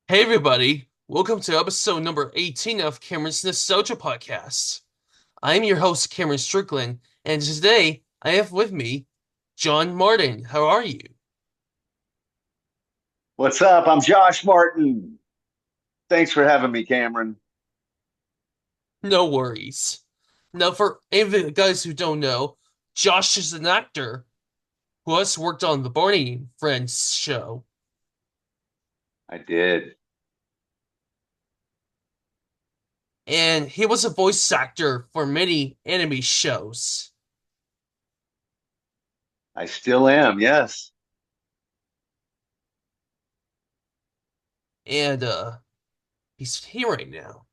Hey everybody, welcome to episode number 18 of Cameron's Nostalgia Podcast. I'm your host, Cameron Strickland, and today I have with me John Martin. How are you? What's up? I'm Josh Martin. Thanks for having me, Cameron. No worries. Now, for any of the guys who don't know, Josh is an actor who has worked on the Barney Friends show, I did. and he was a voice actor for many anime shows. I still am. Yes. And he's here right now.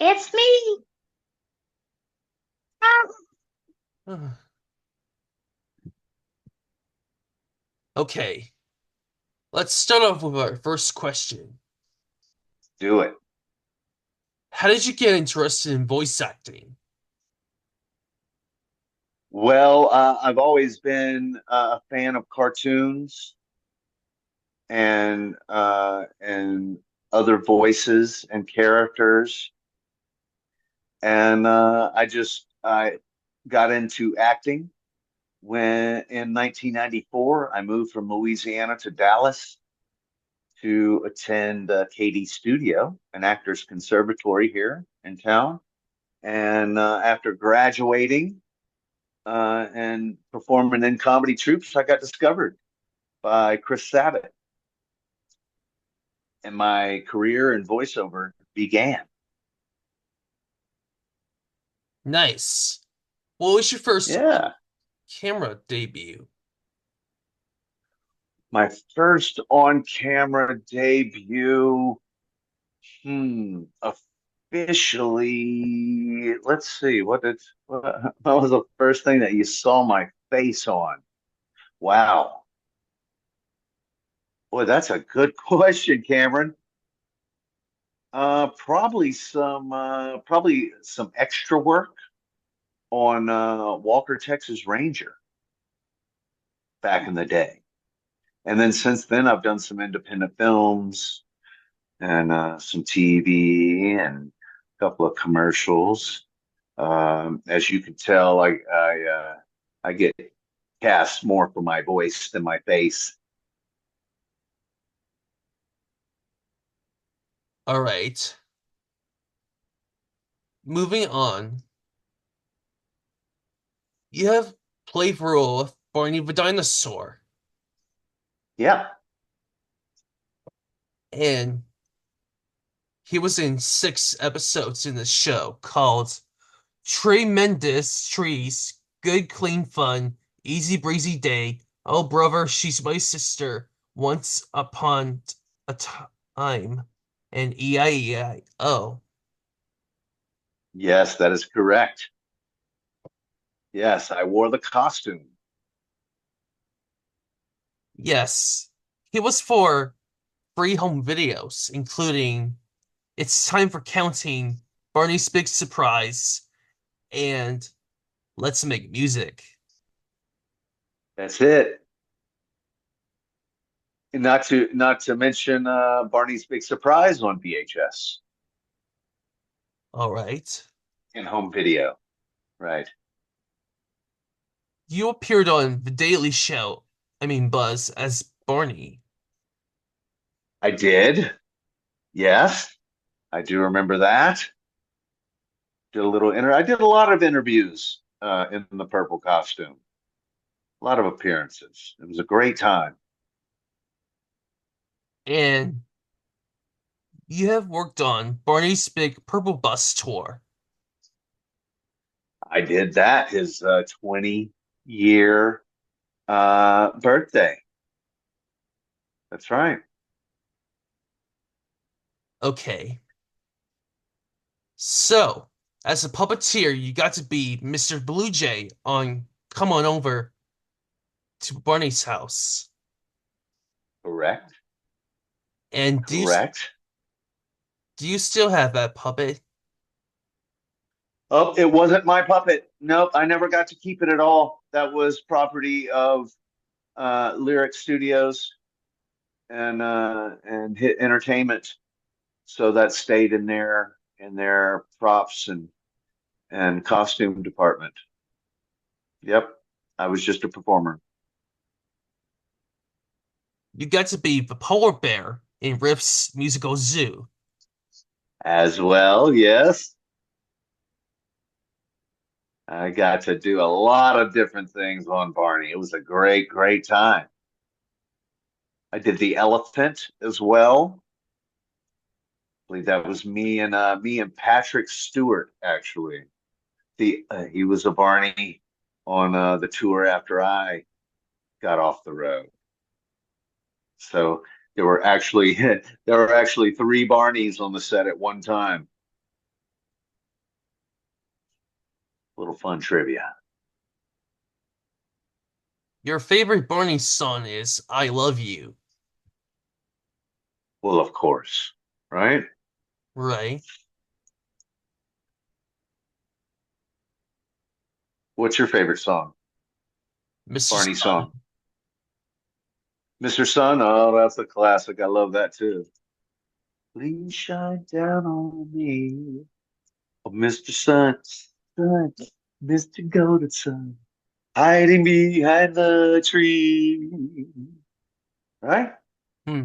It's me. Okay, let's start off with our first question. Do it. How did you get interested in voice acting? Well, I've always been a fan of cartoons and other voices and characters, and I got into acting when in 1994 I moved from Louisiana to Dallas to attend KD Studio, an actor's conservatory here in town. And after graduating and performing in comedy troupes, I got discovered by Chris Sabat, and my career in voiceover began. Nice. What was your first Yeah, camera debut? my first on-camera debut. Officially, let's see, what was the first thing that you saw my face on? Wow. Boy, that's a good question, Cameron. Probably some extra work on Walker, Texas Ranger back in the day. And then since then, I've done some independent films and some TV and a couple of commercials. As you can tell, I get cast more for my voice than my face. All right. Moving on. You have played the role of Barney the dinosaur, Yeah, and he was in 6 episodes in the show called Tremendous Trees, Good Clean Fun, Easy Breezy Day, Oh Brother, She's My Sister, Once Upon a Time, and E-I-E-I-O. yes, that is correct. Yes, I wore the costume. Yes, he was for free home videos, including It's Time for Counting, Barney's Big Surprise, and Let's Make Music. That's it. And not to mention Barney's Big Surprise on VHS All right. and home video. Right. You appeared on The Daily Show, I mean Buzz, as Barney. I did. Yes, I do remember that. I did a lot of interviews in the purple costume. A lot of appearances. It was a great time. And you have worked on Barney's Big Purple Bus Tour. I did that his 20-year birthday. That's right. Okay. So, as a puppeteer, you got to be Mr. Blue Jay on Come On Over to Barney's house. Correct. And Correct. do you still have that puppet? Oh, it wasn't my puppet. Nope, I never got to keep it at all. That was property of Lyric Studios, and hit entertainment. So that stayed in their props and costume department. Yep, I was just a performer You got to be the polar bear in Riff's musical zoo. as well. Yes, I got to do a lot of different things on Barney. It was a great time. I did the elephant as well. I believe that was me and Patrick Stewart actually. The He was a Barney on the tour after I got off the road. So there were actually there were actually three Barneys on the set at one time. Little fun trivia. Your favorite Barney song is I Love You, Well, of course, right? right? What's your favorite song? Mr. Barney Sun. song. Mr. Sun. Oh, that's a classic. I love that too. Please shine down on me. Oh, Mr. Sun, Sun, Mr. Golden Sun, hiding behind the tree. Right? Hmm.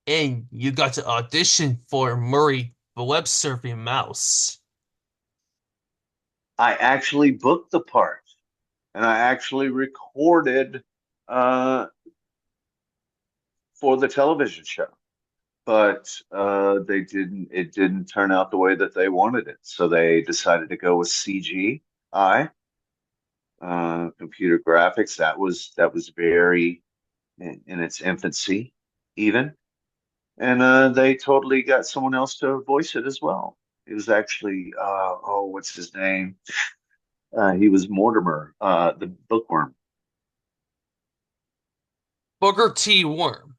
And you got to audition for Murray the web surfing mouse. I actually booked the part and I actually recorded uh, for the television show. But it didn't turn out the way that they wanted it. So they decided to go with CGI, computer graphics. That was very in its infancy, even. And they totally got someone else to voice it as well. It was actually what's his name? He was Mortimer, the bookworm. Booker T. Worm.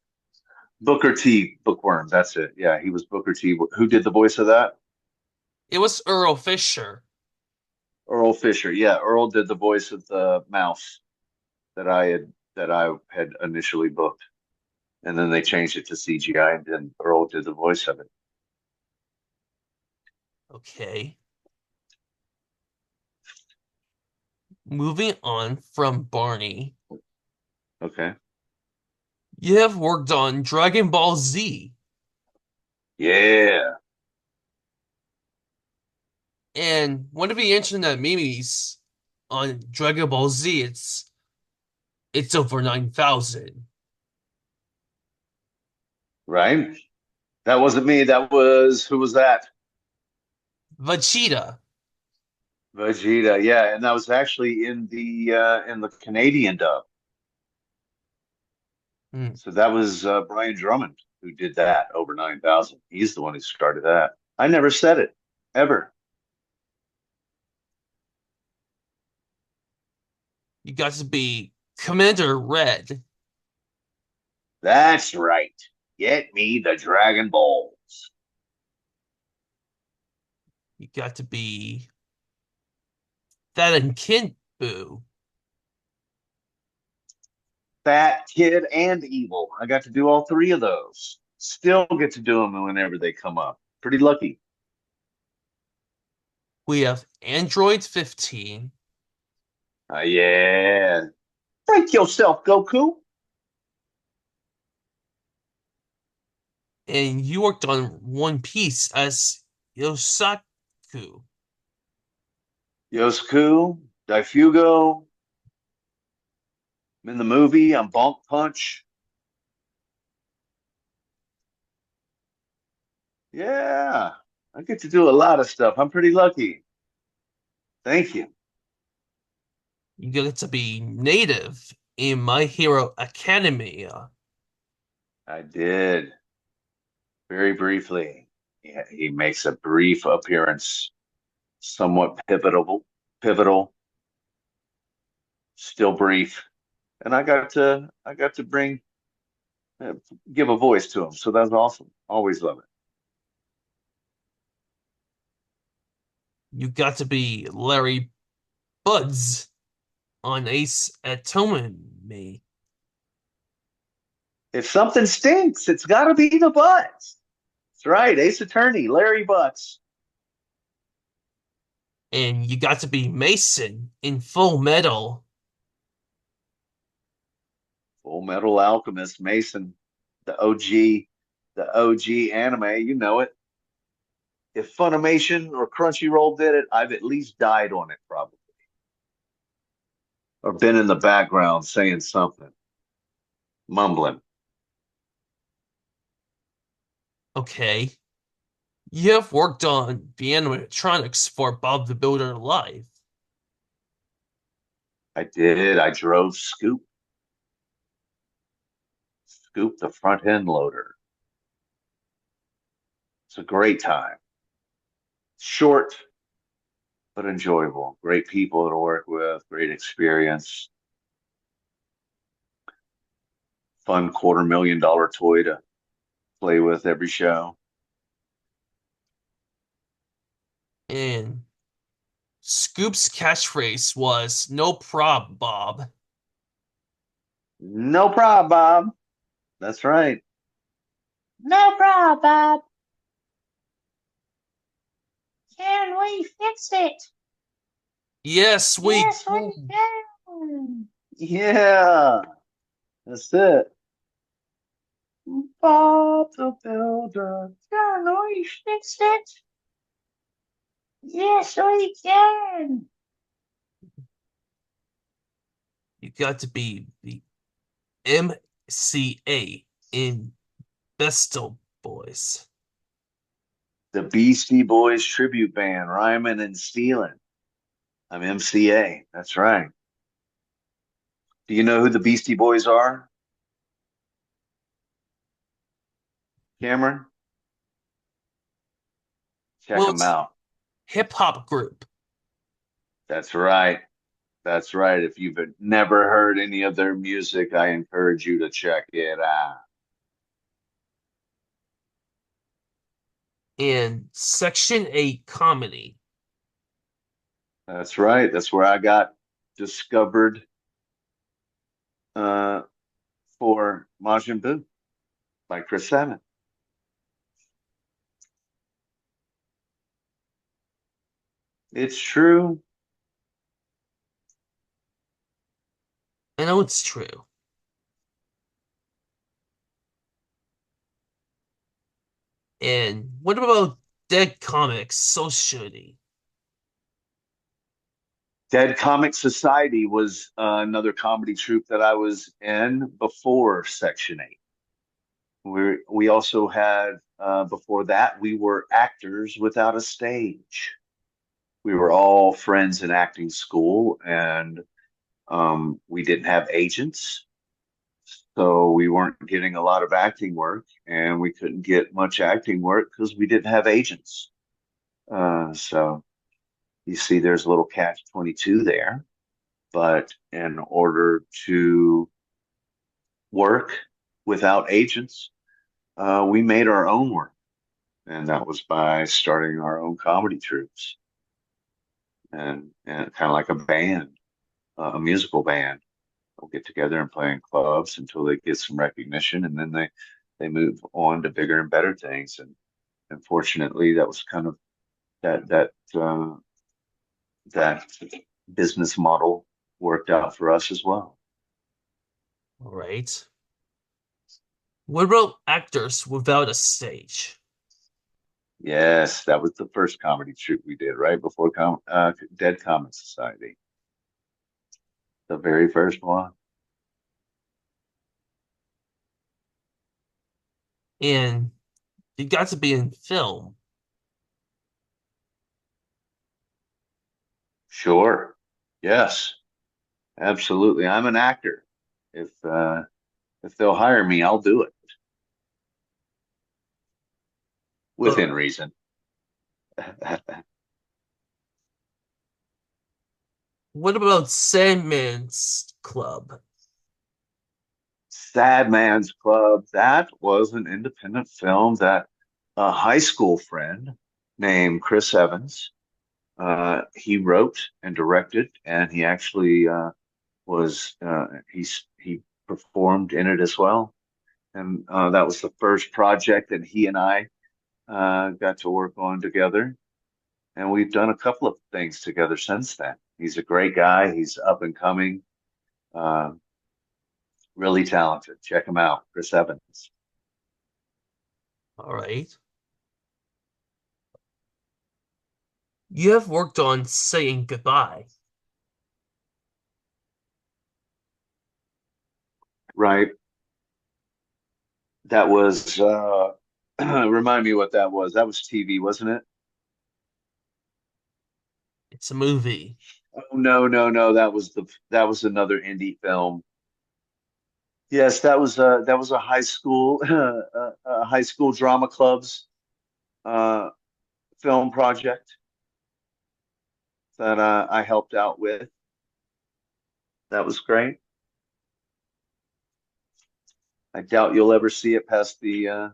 Booker T. Bookworm. That's it. Yeah, he was Booker T. Who did the voice of that? It was Earl Fisher. Earl Fisher. Yeah, Earl did the voice of the mouse that I had initially booked, and then they changed it to CGI, and then Earl did the voice of it. Okay. Moving on from Barney, Okay. you have worked on Dragon Ball Z. Yeah. And one of the internet memes on Dragon Ball Z, it's over 9,000. Right. That wasn't me. That was who was that? Vegeta. Vegeta. Yeah, and that was actually in the Canadian dub. Hmm. So that was Brian Drummond who did that over 9,000. He's the one who started that. I never said it ever. You got to be Commander Red. That's right. Get me the Dragon Balls. You got to be Fat and Kid Boo. Fat, Kid, and Evil. I got to do all three of those. Still get to do them whenever they come up. Pretty lucky. We have Android 15. Yeah. Break yourself, Goku. And you worked on One Piece as Yosaku. Yosuke, Daifugo. I'm in the movie. I'm Bonk Punch. Yeah. I get to do a lot of stuff. I'm pretty lucky. Thank you. You get to be native in My Hero Academia. I did very briefly. Yeah, he makes a brief appearance, somewhat pivotal, still brief, and I got to bring uh, give a voice to him. So that's awesome. Always love it. You got to be Larry Buds. on Ace Atomy. If something stinks, it's got to be the butts. That's right. Ace Attorney, Larry Butts. And you got to be Mason in Full Metal. Full Metal Alchemist, Mason, the OG, the OG anime. You know it. If Funimation or Crunchyroll did it, I've at least died on it probably, or been in the background saying something, mumbling. Okay. You have worked on the animatronics for Bob the Builder Live. I did. I drove Scoop the front end loader. It's a great time. Short but enjoyable. Great people to work with. Great experience. Fun $250,000 toy to play with every show. And Scoop's catchphrase was "No prob, Bob." No problem, Bob. That's right. No problem, Bob. Can we fix it? Yes, we Yes, we can. can. Yeah, that's it. Bob the Builder. Can we fix it? Yes, we can. You got to be the MCA in Bestel Boys. The Beastie Boys tribute band, rhyming and stealing. I'm MCA. That's right. Do you know who the Beastie Boys are, Cameron? Check Well, them it's out. hip hop group. That's right. That's right. If you've never heard any of their music, I encourage you to check it out. And Section 8 comedy. That's right. That's where I got discovered uh, for Majin Buu by Chris Salmon. It's true. I know it's true. And what about Dead Comics Society? Dead Comic Society was another comedy troupe that I was in before Section 8. We also had before that we were actors without a stage. We were all friends in acting school, and we didn't have agents, so we weren't getting a lot of acting work, and we couldn't get much acting work because we didn't have agents. So you see, there's a little catch 22 there. But in order to work without agents, we made our own work. And that was by starting our own comedy troupes and kind of like a band, a musical band. We'll get together and play in clubs until they get some recognition, and then they move on to bigger and better things. And unfortunately, that was kind of that that business model worked out for us as well. All right. What about actors without a stage? Yes, that was the first comedy troupe we did right before Dead Comic Society, the very first one. And you got to be in film. Sure. Yes, absolutely. I'm an actor. If they'll hire me, I'll do it Uh, within reason. what about Sandman's Club? Sad Man's Club. That was an independent film that a high school friend named Chris Evans he wrote and directed, and he actually was he performed in it as well, and that was the first project that he and I got to work on together. And we've done a couple of things together since then. He's a great guy. He's up and coming, uh, really talented. Check him out, Chris Evans. All right. You have worked on Saying Goodbye. Right. That was remind me what that was. That was TV, wasn't it? It's a movie. Oh no, no, no. That was another indie film. Yes, that was a high school high school drama club's uh film project that I helped out with. That was great. I doubt you'll ever see it past the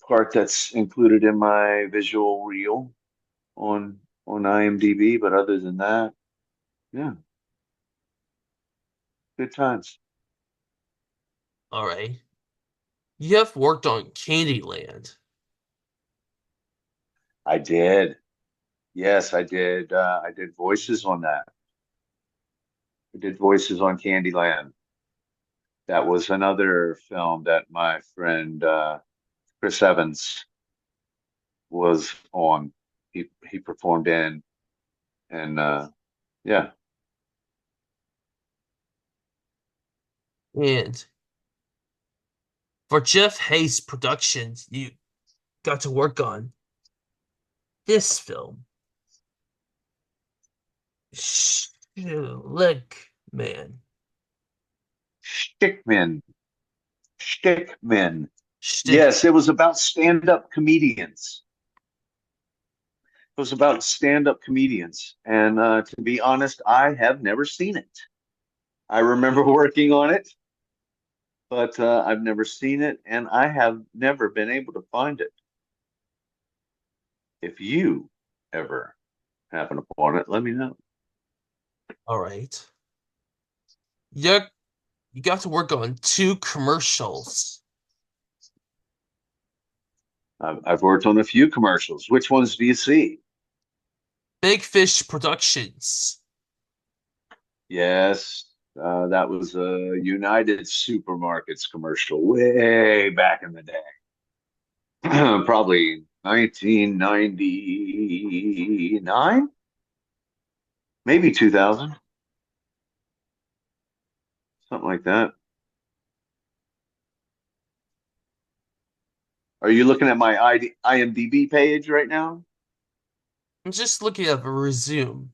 part that's included in my visual reel on IMDb, but other than that, yeah, good times. All right. You have worked on Candyland. I did. Yes, I did. I did voices on that. I did voices on Candyland. That was another film that my friend Chris Evans was on. He performed in, and yeah, And for Jeff Hayes Productions, you got to work on this film, Schlick Man. Stickmin, Stickmin. Shtick. Yes, it was about stand-up comedians. It was about stand-up comedians, and to be honest, I have never seen it. I remember working on it, but I've never seen it, and I have never been able to find it. If you ever happen upon it, let me know. All right. You, you got to work on two commercials. I've worked on a few commercials. Which ones do you see? Big Fish Productions. Yes, that was a United Supermarkets commercial way back in the day. Probably 1999, maybe 2000, something like that. Are you looking at my IMDb page right now? I'm just looking at the resume.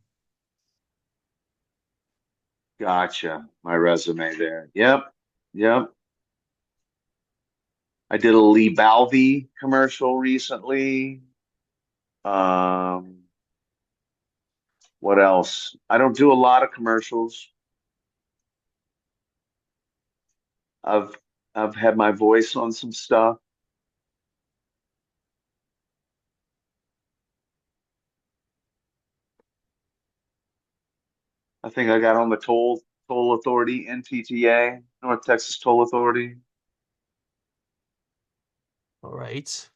Gotcha. My resume there. Yep. Yep. I did a Lee Balvey commercial recently. Um, what else? I don't do a lot of commercials. I've I've had my voice on some stuff. I think I got on the toll authority, NTTA, North Texas Toll Authority. All right.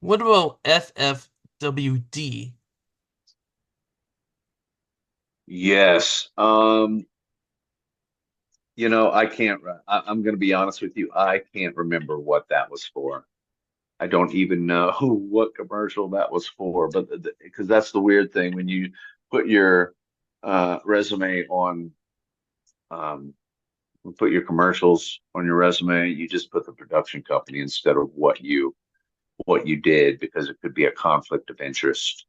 What about FFWD? Yes. I can't. I'm going to be honest with you. I can't remember what that was for. I don't even know what commercial that was for. But because that's the weird thing when you put your resume on, um, put your commercials on your resume, you just put the production company instead of what you did because it could be a conflict of interest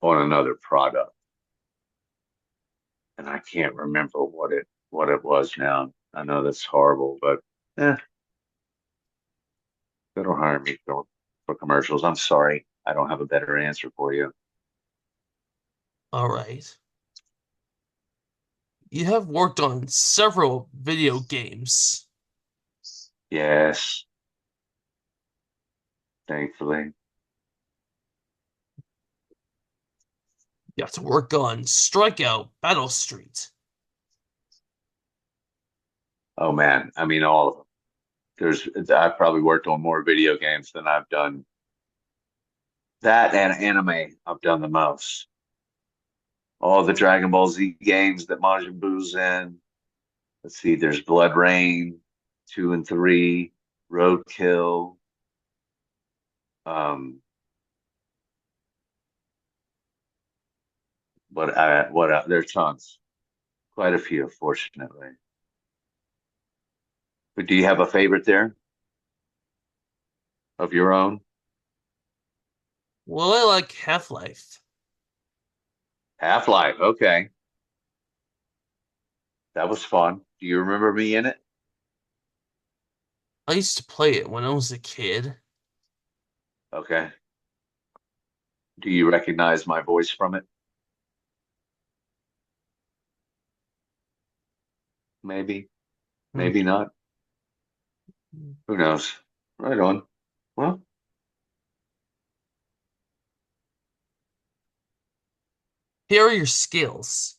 on another product. And I can't remember what it was now. I know that's horrible, but eh, they don't hire me for commercials. I'm sorry. I don't have a better answer for you. All right. You have worked on several video games. Yes, thankfully. You have to work on Strikeout Battle Street. Oh man, I mean all of them. I've probably worked on more video games than I've done that and anime. I've done the most. All the Dragon Ball Z games that Majin Buu's in. Let's see, there's Blood Rain, 2 and 3, Roadkill. Um, there's tons, quite a few, fortunately. But do you have a favorite there of your own? Well, I like Half-Life. Half-Life. Okay, that was fun. Do you remember me in it? I used to play it when I was a kid. Okay. Do you recognize my voice from it? Maybe, Hmm. maybe not. Who knows? Right on. Well, Here are your skills: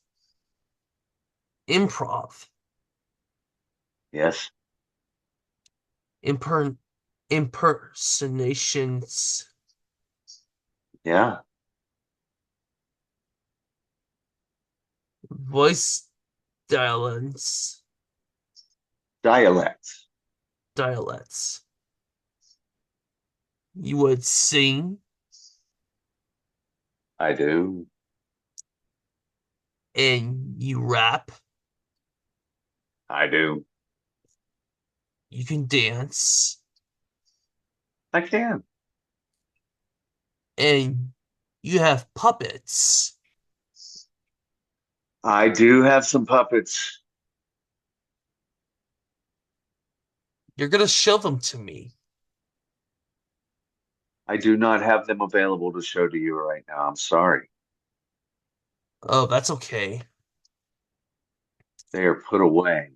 improv, yes. imper impersonations, Yeah. voice dialects, Dialects. dialects. You would sing I do. and you rap. I do. You can dance I can. and you have puppets. I do have some puppets. You're gonna show them to me. I do not have them available to show to you right now. I'm sorry. Oh, that's okay. They are put away.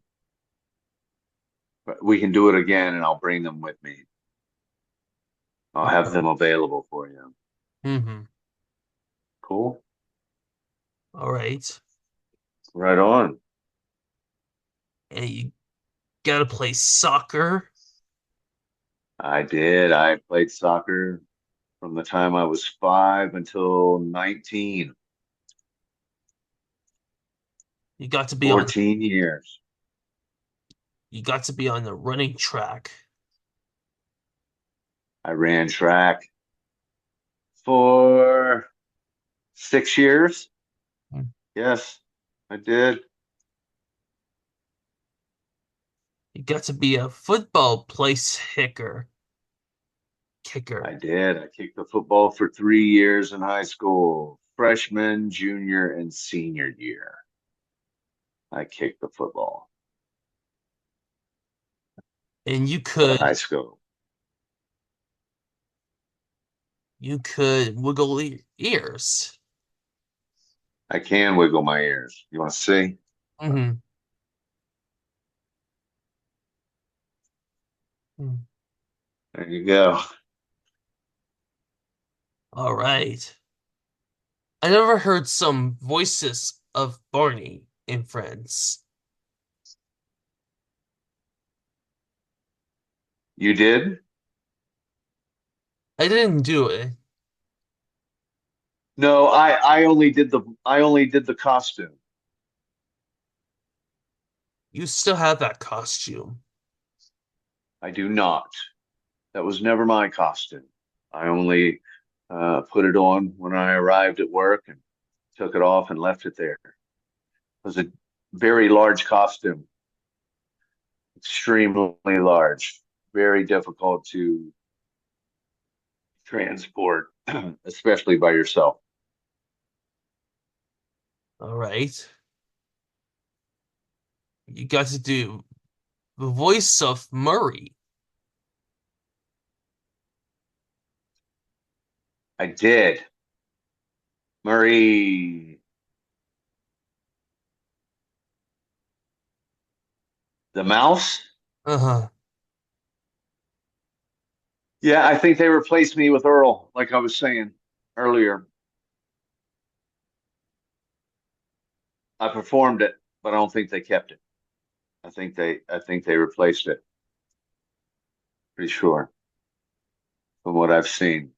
But we can do it again and I'll bring them with me. I'll have them available for you. Mm-hmm. Cool. All right. Right on. And you gotta play soccer. I did. I played soccer from the time I was 5 until 19, You got to be on 14 years. you got to be on the running track. I ran track for 6 years. Yes, I did. You got to be a football place I kicker. did. I kicked the football for 3 years in high school, freshman, junior, and senior year. I kicked the football And for high school. you could wiggle your ears. I can wiggle my ears. You want to see? Mm-hmm. There you go. All right. I never heard some voices of Barney in Friends. You did? I didn't do it. No, I only did the costume. You still have that costume. I do not. That was never my costume. I only put it on when I arrived at work and took it off and left it there. It was a very large costume, extremely large, very difficult to transport, especially by yourself. All right. You got to do the voice of Murray. I did. Murray, the mouse. Uh-huh. Yeah, I think they replaced me with Earl, like I was saying earlier. I performed it, but I don't think they kept it. I think they replaced it. Pretty sure from what I've seen.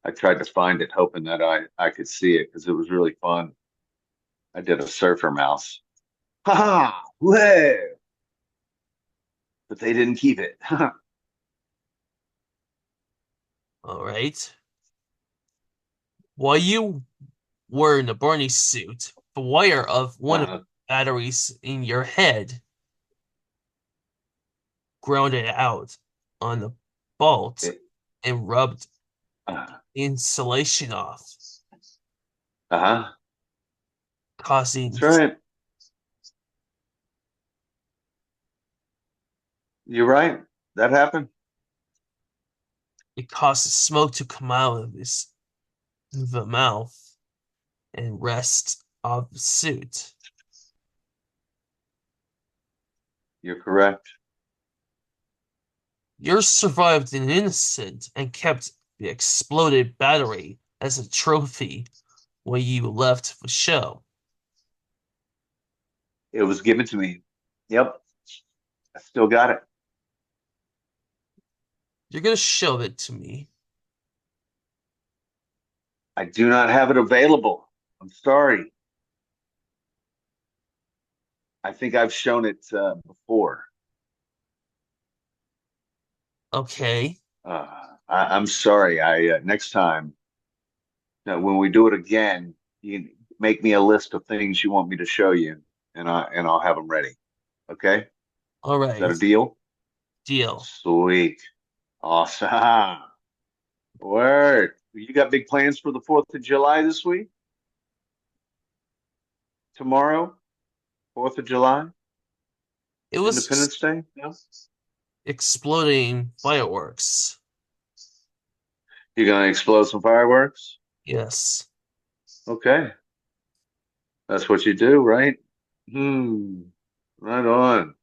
I tried to find it, hoping that I could see it because it was really fun. I did a surfer mouse. Ha ha! Whoa! But they didn't keep it. All right. While you were in the Barney suit, the wire of one of the uh, batteries in your head grounded out on the bolt it, and rubbed uh, insulation off, uh-huh. causing That's right. You're right. That happened. it caused smoke to come out of the mouth and rest of the suit. You're correct. You survived an incident and kept the exploded battery as a trophy when you left the show. It was given to me. Yep. I still got it. You're gonna show it to me. I do not have it available. I'm sorry. I think I've shown it before. Okay, I'm sorry. I next time when we do it again, you make me a list of things you want me to show you, and I'll have them ready. Okay? Is all that a right, deal? deal. Sweet. Awesome. Word. You got big plans for the 4th of July this week? Tomorrow? 4th of July? It was Independence Day? Yeah. exploding fireworks. You gonna explode some fireworks? Yes. Okay. That's what you do, right? Hmm. Right on.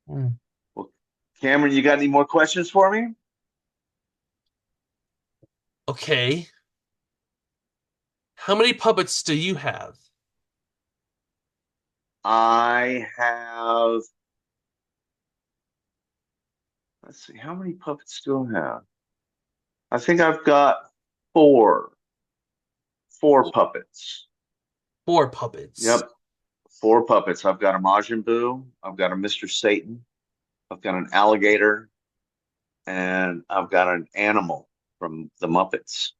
Hmm. Well, Cameron, you got any more questions for me? Okay. How many puppets do you have? I have, let's see, how many puppets do I have? I think I've got four, four puppets. Four puppets. Yep, four puppets. I've got a Majin Buu, I've got a Mr. Satan, I've got an alligator, and I've got an animal from the Muppets.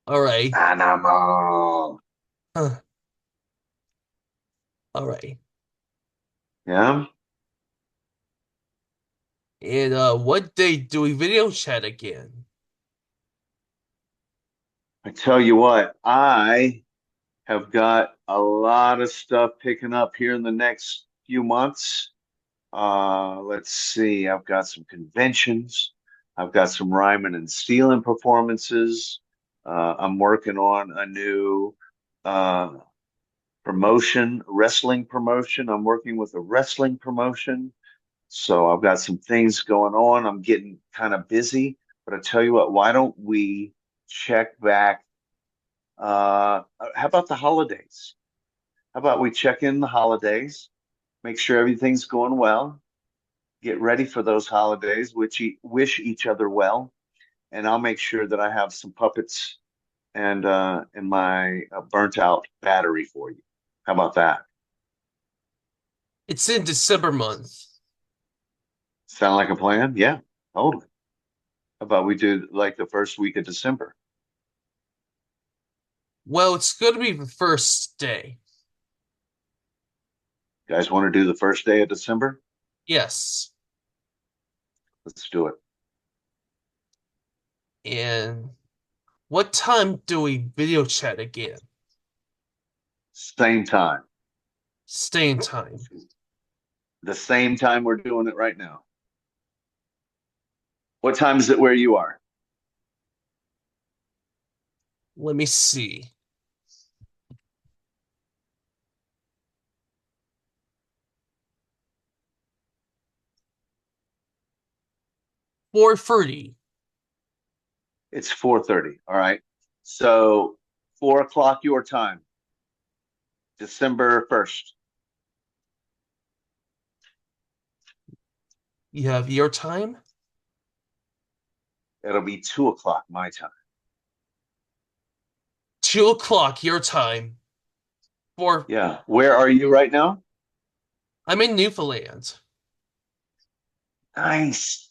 All right. Animal. Huh. All right. Yeah. And what day do we video chat again? I tell you what, I have got a lot of stuff picking up here in the next few months. Let's see, I've got some conventions, I've got some rhyming and stealing performances. I'm working on a new uh, promotion, wrestling promotion. I'm working with a wrestling promotion. So I've got some things going on. I'm getting kind of busy, but I tell you what, why don't we check back? How about the holidays? How about we check in the holidays, make sure everything's going well, get ready for those holidays, which wish each other well, and I'll make sure that I have some puppets and my burnt out battery for you. How about that? It's in December month. Sound like a plan? Yeah, totally. How about we do like the first week of December? Well, it's going to be the first day. You guys want to do the first day of December? Yes. Let's do it. And what time do we video chat again? Same time. Staying time. The same time we're doing it right now. What time is it where you are? Let me see. 4:30. It's 4:30. All right. So 4 o'clock your time, December 1st. You have your time? It'll be 2 o'clock my time. 2 o'clock your time. For Yeah. Where are you right now? I'm in Newfoundland. Nice.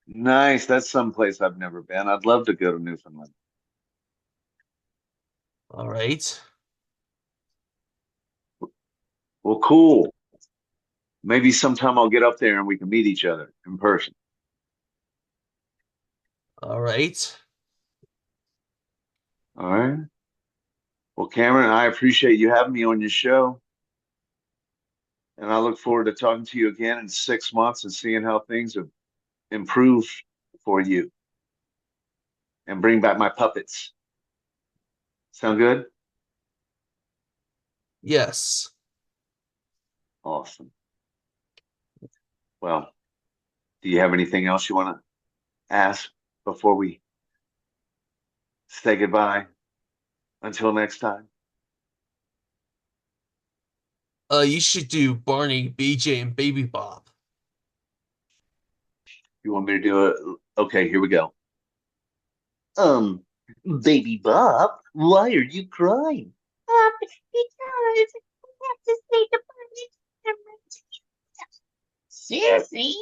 Nice. That's someplace I've never been. I'd love to go to Newfoundland. All right. Well, cool. Maybe sometime I'll get up there and we can meet each other in person. All right. All right. Well, Cameron, I appreciate you having me on your show. And I look forward to talking to you again in 6 months and seeing how things have improved for you and bring back my puppets. Sound good? Yes. Awesome. Well, do you have anything else you want to ask before we say goodbye? Until next time. You should do Barney, BJ, and Baby Bob. You want me to do it? Okay, here we go. Um, Baby Bob, why are you crying? Because we have to say goodbye to Sissy,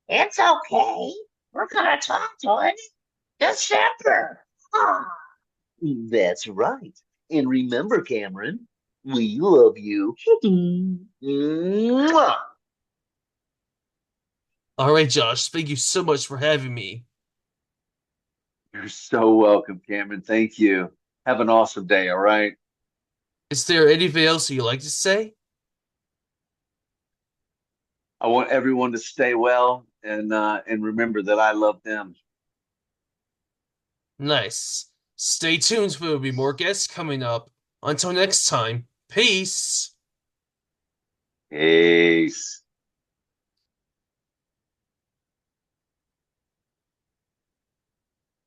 it's okay. We're gonna talk to it in December. Ah, That's right. And remember, Cameron, we love you. Mwah! All right, Josh. Thank you so much for having me. You're so welcome, Cameron. Thank you. Have an awesome day, all right? Is there anything else you'd like to say? I want everyone to stay well and remember that I love them. Nice. Stay tuned. There will be more guests coming up. Until next time, peace. Peace.